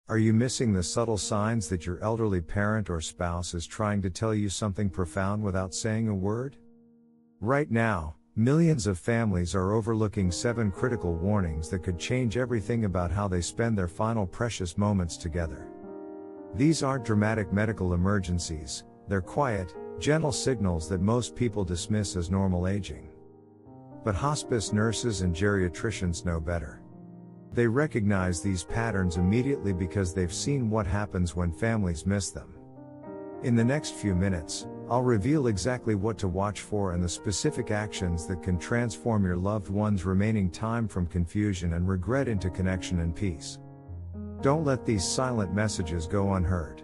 Are you missing the subtle signs that your elderly parent or spouse is trying to tell you something profound without saying a word? Right now, millions of families are overlooking 7 critical warnings that could change everything about how they spend their final precious moments together. These aren't dramatic medical emergencies, they're quiet, gentle signals that most people dismiss as normal aging. But hospice nurses and geriatricians know better. They recognize these patterns immediately because they've seen what happens when families miss them. In the next few minutes, I'll reveal exactly what to watch for and the specific actions that can transform your loved one's remaining time from confusion and regret into connection and peace. Don't let these silent messages go unheard.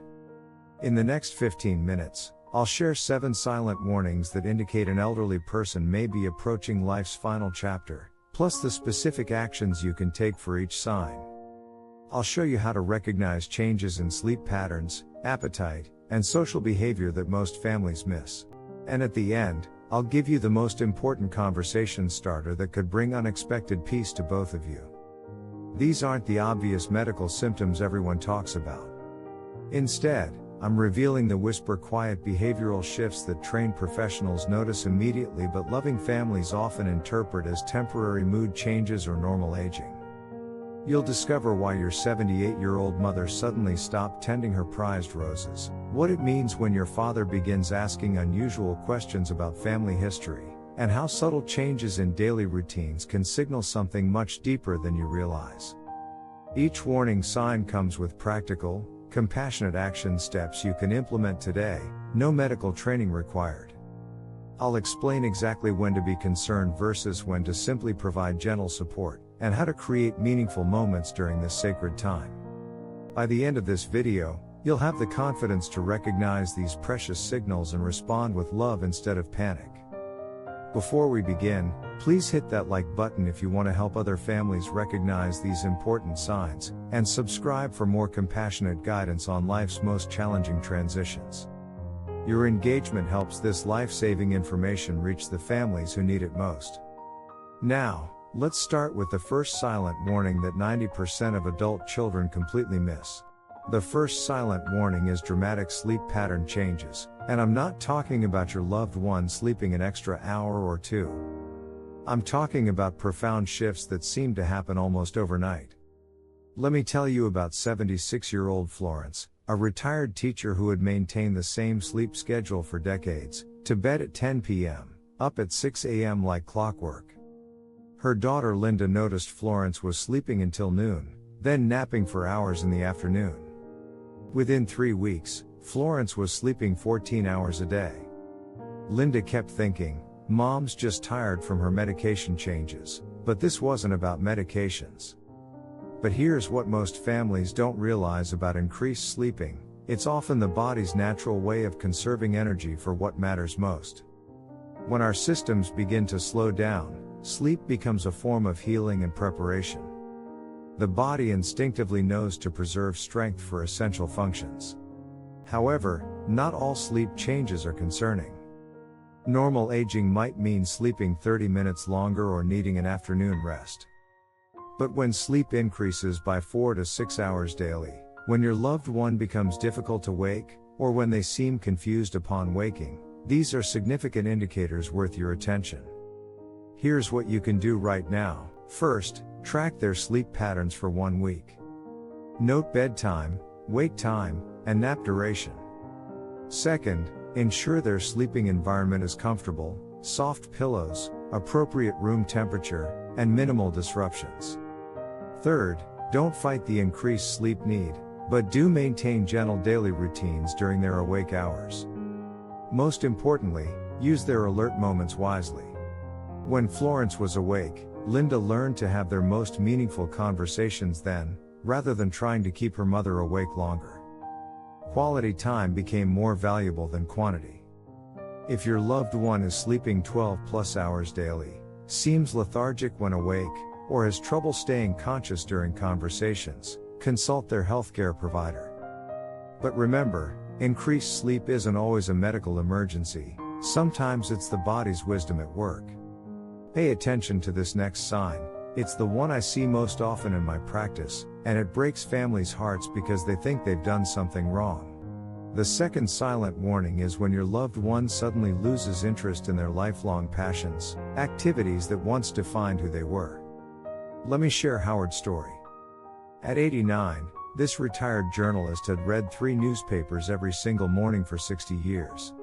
In the next 15 minutes, I'll share 7 silent warnings that indicate an elderly person may be approaching life's final chapter, plus the specific actions you can take for each sign. I'll show you how to recognize changes in sleep patterns, appetite, and social behavior that most families miss. And at the end, I'll give you the most important conversation starter that could bring unexpected peace to both of you. These aren't the obvious medical symptoms everyone talks about. Instead, I'm revealing the whisper-quiet behavioral shifts that trained professionals notice immediately but loving families often interpret as temporary mood changes or normal aging. You'll discover why your 78-year-old mother suddenly stopped tending her prized roses, what it means when your father begins asking unusual questions about family history, and how subtle changes in daily routines can signal something much deeper than you realize. Each warning sign comes with practical, compassionate action steps you can implement today, no medical training required. I'll explain exactly when to be concerned versus when to simply provide gentle support, and how to create meaningful moments during this sacred time. By the end of this video, you'll have the confidence to recognize these precious signals and respond with love instead of panic. Before we begin, please hit that like button if you want to help other families recognize these important signs, and subscribe for more compassionate guidance on life's most challenging transitions. Your engagement helps this life-saving information reach the families who need it most. Now, let's start with the first silent warning that 90% of adult children completely miss. The first silent warning is dramatic sleep pattern changes, and I'm not talking about your loved one sleeping an extra hour or 2. I'm talking about profound shifts that seem to happen almost overnight. Let me tell you about 76-year-old Florence, a retired teacher who had maintained the same sleep schedule for decades, to bed at 10 p.m., up at 6 a.m. like clockwork. Her daughter Linda noticed Florence was sleeping until noon, then napping for hours in the afternoon. Within 3 weeks, Florence was sleeping 14 hours a day. Linda kept thinking, Mom's just tired from her medication changes, but this wasn't about medications. But here's what most families don't realize about increased sleeping: it's often the body's natural way of conserving energy for what matters most. When our systems begin to slow down, sleep becomes a form of healing and preparation. The body instinctively knows to preserve strength for essential functions. However, not all sleep changes are concerning. Normal aging might mean sleeping 30 minutes longer or needing an afternoon rest. But when sleep increases by 4 to 6 hours daily, when your loved one becomes difficult to wake, or when they seem confused upon waking, these are significant indicators worth your attention. Here's what you can do right now. First, track their sleep patterns for 1 week. Note bedtime, wake time, and nap duration. Second, ensure their sleeping environment is comfortable, soft pillows, appropriate room temperature, and minimal disruptions. Third, don't fight the increased sleep need, but do maintain gentle daily routines during their awake hours. Most importantly, use their alert moments wisely. When Florence was awake, Linda learned to have their most meaningful conversations then, rather than trying to keep her mother awake longer. Quality time became more valuable than quantity. If your loved one is sleeping 12+ hours daily, seems lethargic when awake, or has trouble staying conscious during conversations, consult their healthcare provider. But remember, increased sleep isn't always a medical emergency, sometimes it's the body's wisdom at work. Pay attention to this next sign, it's the one I see most often in my practice, and it breaks families' hearts because they think they've done something wrong. The second silent warning is when your loved one suddenly loses interest in their lifelong passions, activities that once defined who they were. Let me share Howard's story. At 89, this retired journalist had read 3 newspapers every single morning for 60 years.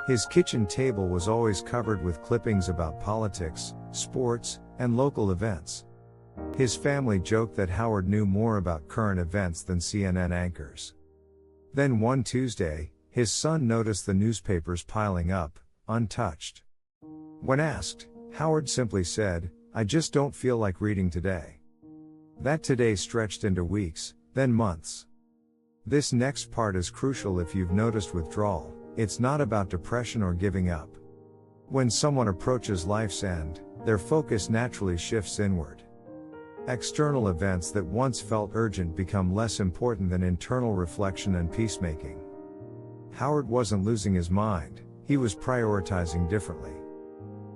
His kitchen table was always covered with clippings about politics, sports, and local events. His family joked that Howard knew more about current events than CNN anchors. Then one Tuesday, his son noticed the newspapers piling up, untouched. When asked, Howard simply said, "I just don't feel like reading today." That today stretched into weeks, then months. This next part is crucial if you've noticed withdrawal. It's not about depression or giving up. When someone approaches life's end, their focus naturally shifts inward. External events that once felt urgent become less important than internal reflection and peacemaking. Howard wasn't losing his mind, he was prioritizing differently.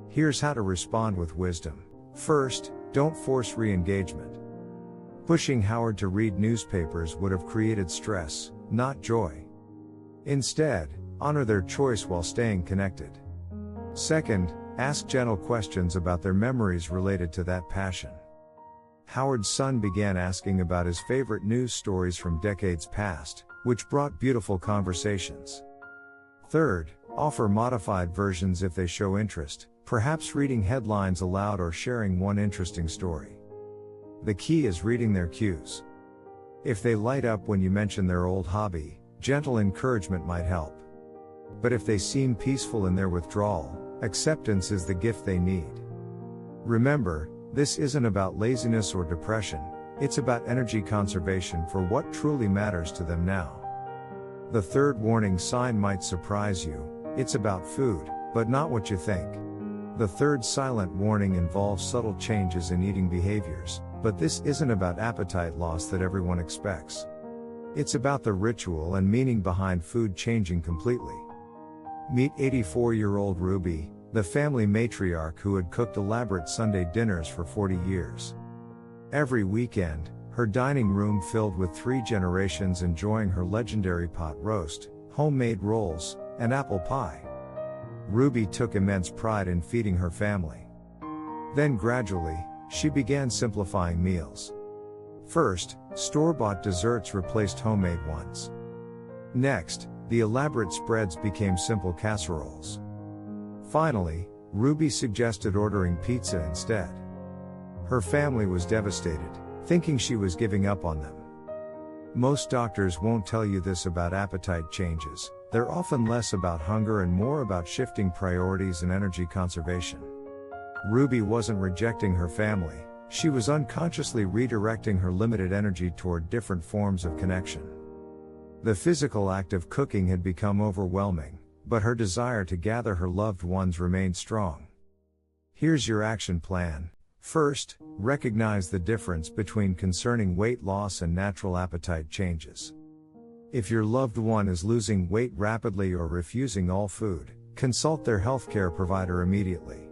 Here's how to respond with wisdom. First, don't force re-engagement. Pushing Howard to read newspapers would have created stress, not joy. Instead, honor their choice while staying connected. Second, ask gentle questions about their memories related to that passion. Howard's son began asking about his favorite news stories from decades past, which brought beautiful conversations. Third, offer modified versions if they show interest, perhaps reading headlines aloud or sharing one interesting story. The key is reading their cues. If they light up when you mention their old hobby, gentle encouragement might help. But if they seem peaceful in their withdrawal, acceptance is the gift they need. Remember, this isn't about laziness or depression, it's about energy conservation for what truly matters to them now. The third warning sign might surprise you, it's about food, but not what you think. The third silent warning involves subtle changes in eating behaviors, but this isn't about appetite loss that everyone expects. It's about the ritual and meaning behind food changing completely. Meet 84-year-old Ruby, the family matriarch who had cooked elaborate Sunday dinners for 40 years. Every weekend, her dining room filled with 3 generations enjoying her legendary pot roast, homemade rolls, and apple pie. Ruby took immense pride in feeding her family. Then gradually, she began simplifying meals. First, store-bought desserts replaced homemade ones. Next, the elaborate spreads became simple casseroles. Finally, Ruby suggested ordering pizza instead. Her family was devastated, thinking she was giving up on them. Most doctors won't tell you this about appetite changes, they're often less about hunger and more about shifting priorities and energy conservation. Ruby wasn't rejecting her family, she was unconsciously redirecting her limited energy toward different forms of connection. The physical act of cooking had become overwhelming, but her desire to gather her loved ones remained strong. Here's your action plan. First, recognize the difference between concerning weight loss and natural appetite changes. If your loved one is losing weight rapidly or refusing all food, consult their healthcare provider immediately.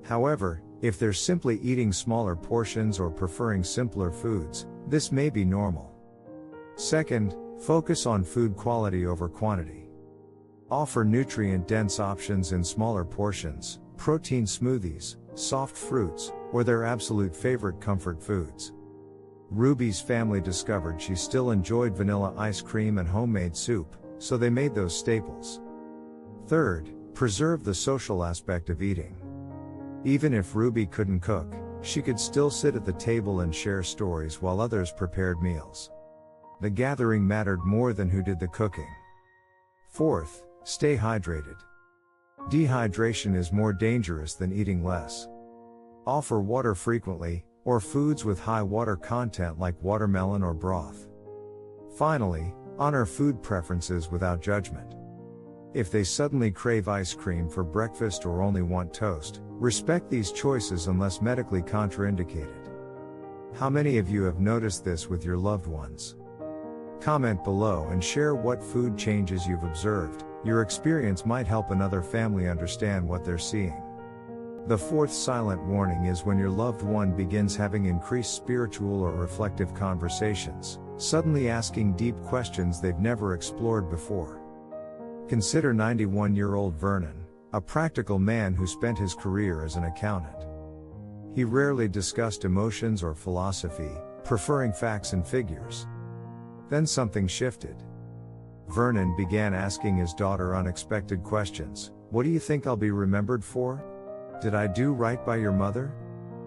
However, if they're simply eating smaller portions or preferring simpler foods, this may be normal. Second, focus on food quality over quantity. Offer nutrient-dense options in smaller portions, protein smoothies, soft fruits, or their absolute favorite comfort foods. Ruby's family discovered she still enjoyed vanilla ice cream and homemade soup, so they made those staples. Third, preserve the social aspect of eating. Even if Ruby couldn't cook, she could still sit at the table and share stories while others prepared meals. The gathering mattered more than who did the cooking. Fourth, stay hydrated. Dehydration is more dangerous than eating less. Offer water frequently, or foods with high water content like watermelon or broth. Finally, honor food preferences without judgment. If they suddenly crave ice cream for breakfast or only want toast, respect these choices unless medically contraindicated. How many of you have noticed this with your loved ones? Comment below and share what food changes you've observed. Your experience might help another family understand what they're seeing. The fourth silent warning is when your loved one begins having increased spiritual or reflective conversations, suddenly asking deep questions they've never explored before. Consider 91-year-old Vernon, a practical man who spent his career as an accountant. He rarely discussed emotions or philosophy, preferring facts and figures. Then something shifted. Vernon began asking his daughter unexpected questions. What do you think I'll be remembered for? Did I do right by your mother?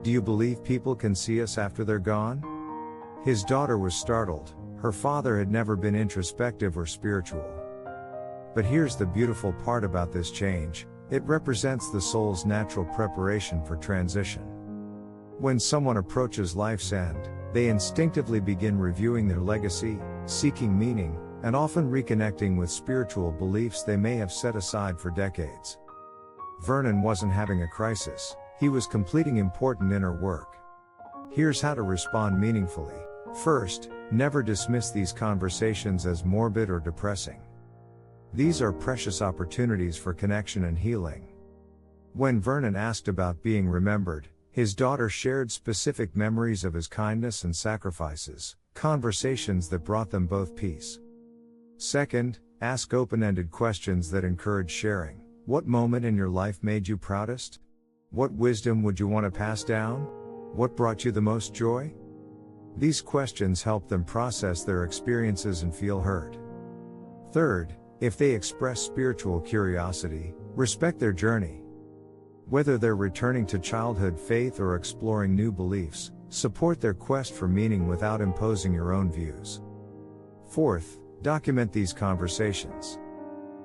Do you believe people can see us after they're gone? His daughter was startled. Her father had never been introspective or spiritual. But here's the beautiful part about this change: it represents the soul's natural preparation for transition. When someone approaches life's end, they instinctively begin reviewing their legacy, seeking meaning, and often reconnecting with spiritual beliefs they may have set aside for decades. Vernon wasn't having a crisis, he was completing important inner work. Here's how to respond meaningfully. First, never dismiss these conversations as morbid or depressing. These are precious opportunities for connection and healing. When Vernon asked about being remembered, his daughter shared specific memories of his kindness and sacrifices, conversations that brought them both peace. Second, ask open-ended questions that encourage sharing. What moment in your life made you proudest? What wisdom would you want to pass down? What brought you the most joy? These questions help them process their experiences and feel heard. Third, if they express spiritual curiosity, respect their journey. Whether they're returning to childhood faith or exploring new beliefs, support their quest for meaning without imposing your own views. Fourth, document these conversations.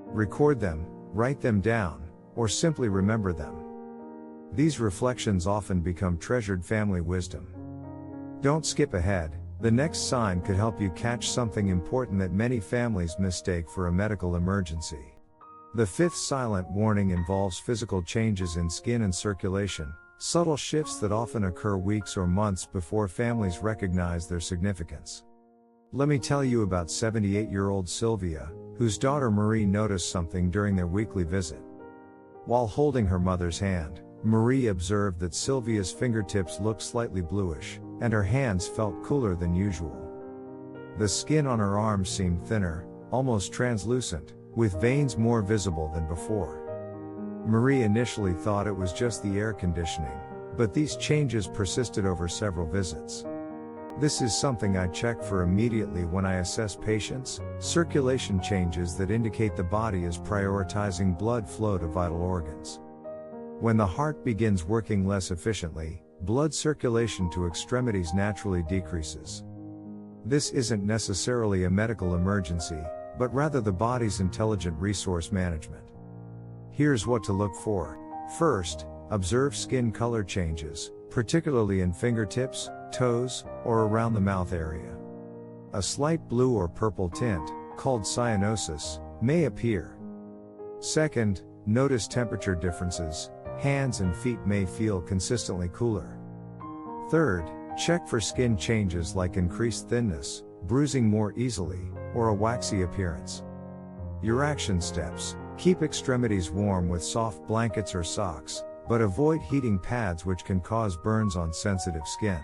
Record them, write them down, or simply remember them. These reflections often become treasured family wisdom. Don't skip ahead. The next sign could help you catch something important that many families mistake for a medical emergency. The fifth silent warning involves physical changes in skin and circulation, subtle shifts that often occur weeks or months before families recognize their significance. Let me tell you about 78-year-old Sylvia, whose daughter Marie noticed something during their weekly visit. While holding her mother's hand, Marie observed that Sylvia's fingertips looked slightly bluish, and her hands felt cooler than usual. The skin on her arms seemed thinner, almost translucent, with veins more visible than before. Marie initially thought it was just the air conditioning, but these changes persisted over several visits. This is something I check for immediately when I assess patients: circulation changes that indicate the body is prioritizing blood flow to vital organs. When the heart begins working less efficiently, blood circulation to extremities naturally decreases. This isn't necessarily a medical emergency, but rather the body's intelligent resource management. Here's what to look for. First, observe skin color changes, particularly in fingertips, toes, or around the mouth area. A slight blue or purple tint, called cyanosis, may appear. Second, notice temperature differences. Hands and feet may feel consistently cooler. Third, check for skin changes like increased thinness, bruising more easily, or a waxy appearance. Your action steps: keep extremities warm with soft blankets or socks, but avoid heating pads which can cause burns on sensitive skin.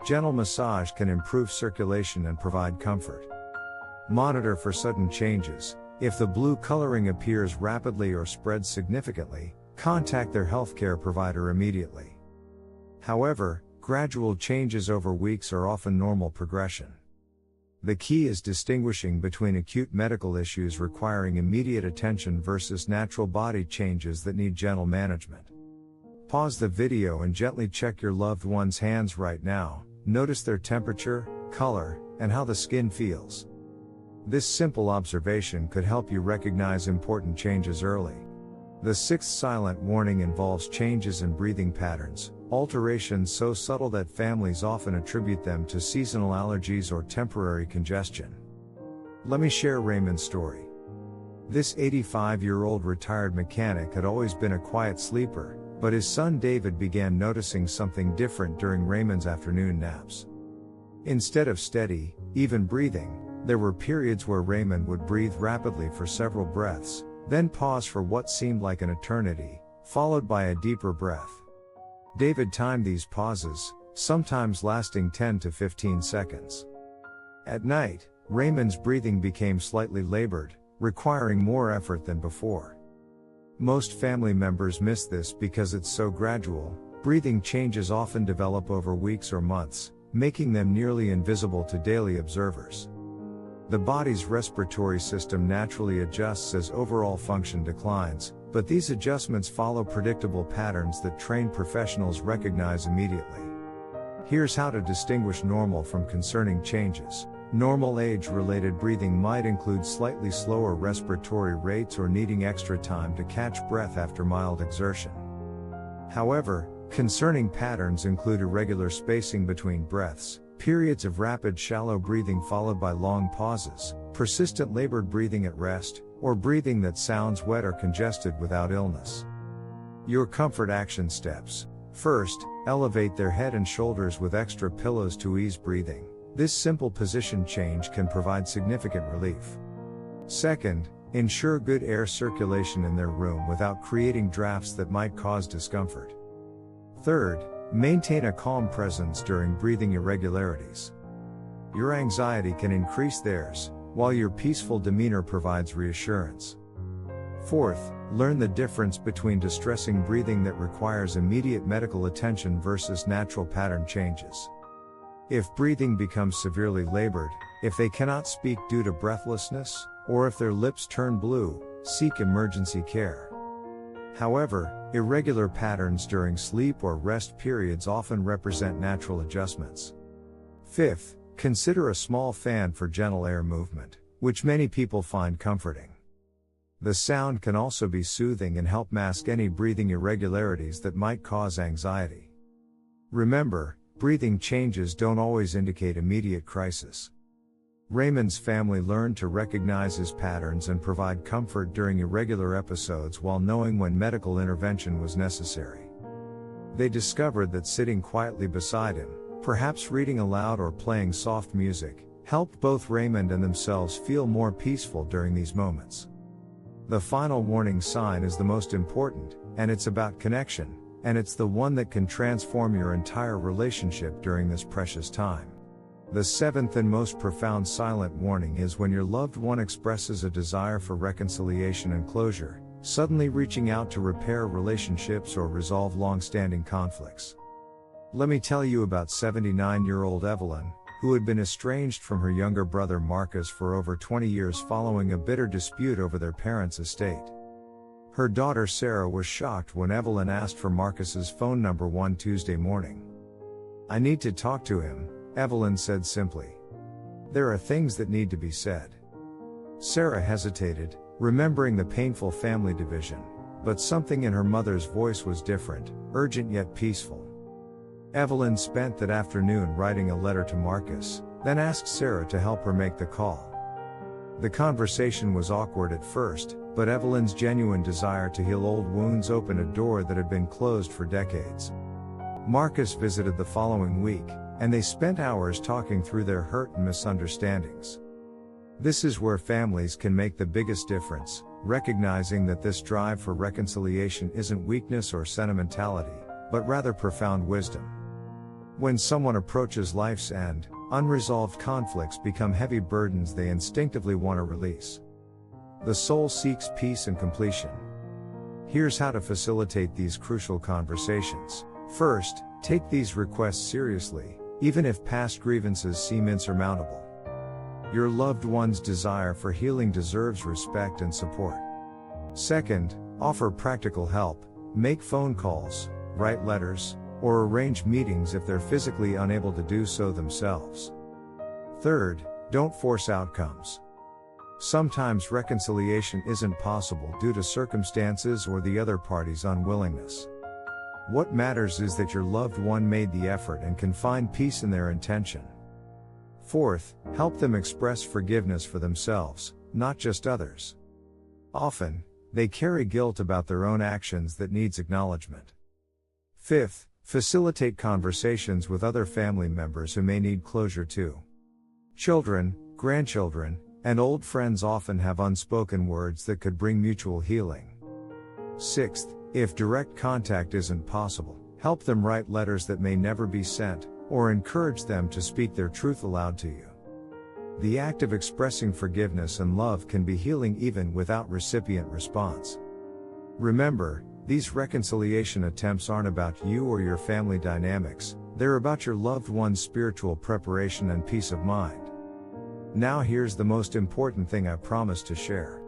Gentle massage can improve circulation and provide comfort. Monitor for sudden changes. If the blue coloring appears rapidly or spreads significantly, contact their healthcare provider immediately. However, gradual changes over weeks are often normal progression. The key is distinguishing between acute medical issues requiring immediate attention versus natural body changes that need gentle management. Pause the video and gently check your loved one's hands right now. Notice their temperature, color, and how the skin feels. This simple observation could help you recognize important changes early. The sixth silent warning involves changes in breathing patterns, alterations so subtle that families often attribute them to seasonal allergies or temporary congestion. Let me share Raymond's story. This 85-year-old retired mechanic had always been a quiet sleeper, but his son David began noticing something different during Raymond's afternoon naps. Instead of steady, even breathing, there were periods where Raymond would breathe rapidly for several breaths, then pause for what seemed like an eternity, followed by a deeper breath. David timed these pauses, sometimes lasting 10 to 15 seconds. At night, Raymond's breathing became slightly labored, requiring more effort than before. Most family members miss this because it's so gradual. Breathing changes often develop over weeks or months, making them nearly invisible to daily observers. The body's respiratory system naturally adjusts as overall function declines, but these adjustments follow predictable patterns that trained professionals recognize immediately. Here's how to distinguish normal from concerning changes. Normal age-related breathing might include slightly slower respiratory rates or needing extra time to catch breath after mild exertion. However, concerning patterns include irregular spacing between breaths, periods of rapid shallow breathing followed by long pauses, persistent labored breathing at rest, or breathing that sounds wet or congested without illness. Your comfort action steps. First, elevate their head and shoulders with extra pillows to ease breathing. This simple position change can provide significant relief. Second, ensure good air circulation in their room without creating drafts that might cause discomfort. Third, maintain a calm presence during breathing irregularities. Your anxiety can increase theirs, while your peaceful demeanor provides reassurance. Fourth, learn the difference between distressing breathing that requires immediate medical attention versus natural pattern changes. If breathing becomes severely labored, if they cannot speak due to breathlessness, or if their lips turn blue, seek emergency care. However, irregular patterns during sleep or rest periods often represent natural adjustments. Fifth, consider a small fan for gentle air movement, which many people find comforting. The sound can also be soothing and help mask any breathing irregularities that might cause anxiety. Remember, breathing changes don't always indicate immediate crisis. Raymond's family learned to recognize his patterns and provide comfort during irregular episodes while knowing when medical intervention was necessary. They discovered that sitting quietly beside him, perhaps reading aloud or playing soft music, helped both Raymond and themselves feel more peaceful during these moments. The final warning sign is the most important, and it's about connection, and it's the one that can transform your entire relationship during this precious time. The seventh and most profound silent warning is when your loved one expresses a desire for reconciliation and closure, suddenly reaching out to repair relationships or resolve long-standing conflicts. Let me tell you about 79-year-old Evelyn, who had been estranged from her younger brother Marcus for over 20 years following a bitter dispute over their parents' estate. Her daughter Sarah was shocked when Evelyn asked for Marcus's phone number one Tuesday morning. "I need to talk to him," Evelyn said simply. "There are things that need to be said." Sarah hesitated, remembering the painful family division, but something in her mother's voice was different, urgent yet peaceful. Evelyn spent that afternoon writing a letter to Marcus, then asked Sarah to help her make the call. The conversation was awkward at first, but Evelyn's genuine desire to heal old wounds opened a door that had been closed for decades. Marcus visited the following week, and they spent hours talking through their hurt and misunderstandings. This is where families can make the biggest difference, recognizing that this drive for reconciliation isn't weakness or sentimentality, but rather profound wisdom. When someone approaches life's end, unresolved conflicts become heavy burdens they instinctively want to release. The soul seeks peace and completion. Here's how to facilitate these crucial conversations. First, take these requests seriously, even if past grievances seem insurmountable. Your loved one's desire for healing deserves respect and support. Second, offer practical help, make phone calls, write letters, or arrange meetings if they're physically unable to do so themselves. Third, don't force outcomes. Sometimes reconciliation isn't possible due to circumstances or the other party's unwillingness. What matters is that your loved one made the effort and can find peace in their intention. Fourth, help them express forgiveness for themselves, not just others. Often, they carry guilt about their own actions that needs acknowledgement. Fifth, facilitate conversations with other family members who may need closure too. Children, grandchildren, and old friends often have unspoken words that could bring mutual healing. Sixth, If direct contact isn't possible, help them write letters that may never be sent, or encourage them to speak their truth aloud to you. The act of expressing forgiveness and love can be healing even without recipient response. Remember, these reconciliation attempts aren't about you or your family dynamics, they're about your loved one's spiritual preparation and peace of mind. Now here's the most important thing I promised to share.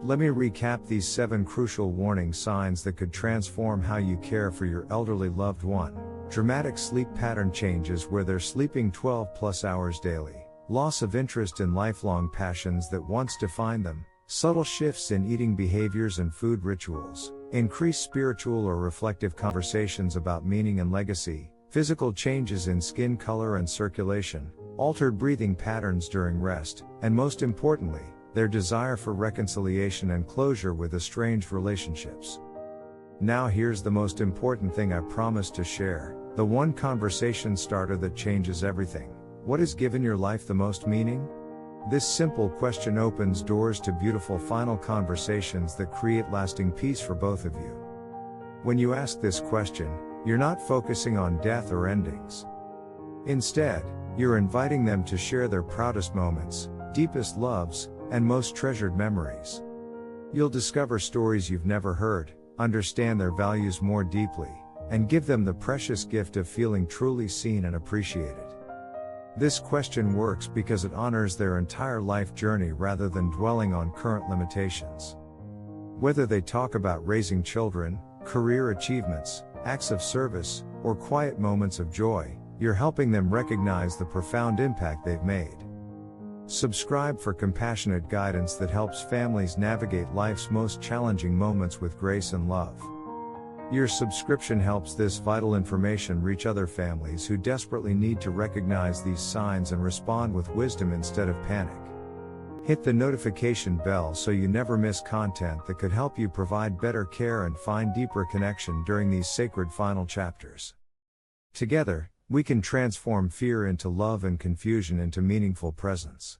Let me recap these 7 crucial warning signs that could transform how you care for your elderly loved one. Dramatic sleep pattern changes where they're sleeping 12+ hours daily. Loss of interest in lifelong passions that once defined them. Subtle shifts in eating behaviors and food rituals. Increased spiritual or reflective conversations about meaning and legacy. Physical changes in skin color and circulation. Altered breathing patterns during rest. And most importantly, their desire for reconciliation and closure with estranged relationships. Now here's the most important thing I promised to share, the one conversation starter that changes everything. What has given your life the most meaning? This simple question opens doors to beautiful final conversations that create lasting peace for both of you. When you ask this question, you're not focusing on death or endings. Instead, you're inviting them to share their proudest moments, deepest loves, and most treasured memories. You'll discover stories you've never heard, understand their values more deeply, and give them the precious gift of feeling truly seen and appreciated. This question works because it honors their entire life journey rather than dwelling on current limitations. Whether they talk about raising children, career achievements, acts of service, or quiet moments of joy, you're helping them recognize the profound impact they've made. Subscribe for compassionate guidance that helps families navigate life's most challenging moments with grace and love. Your subscription helps this vital information reach other families who desperately need to recognize these signs and respond with wisdom instead of panic. Hit the notification bell so you never miss content that could help you provide better care and find deeper connection during these sacred final chapters. Together, we can transform fear into love and confusion into meaningful presence.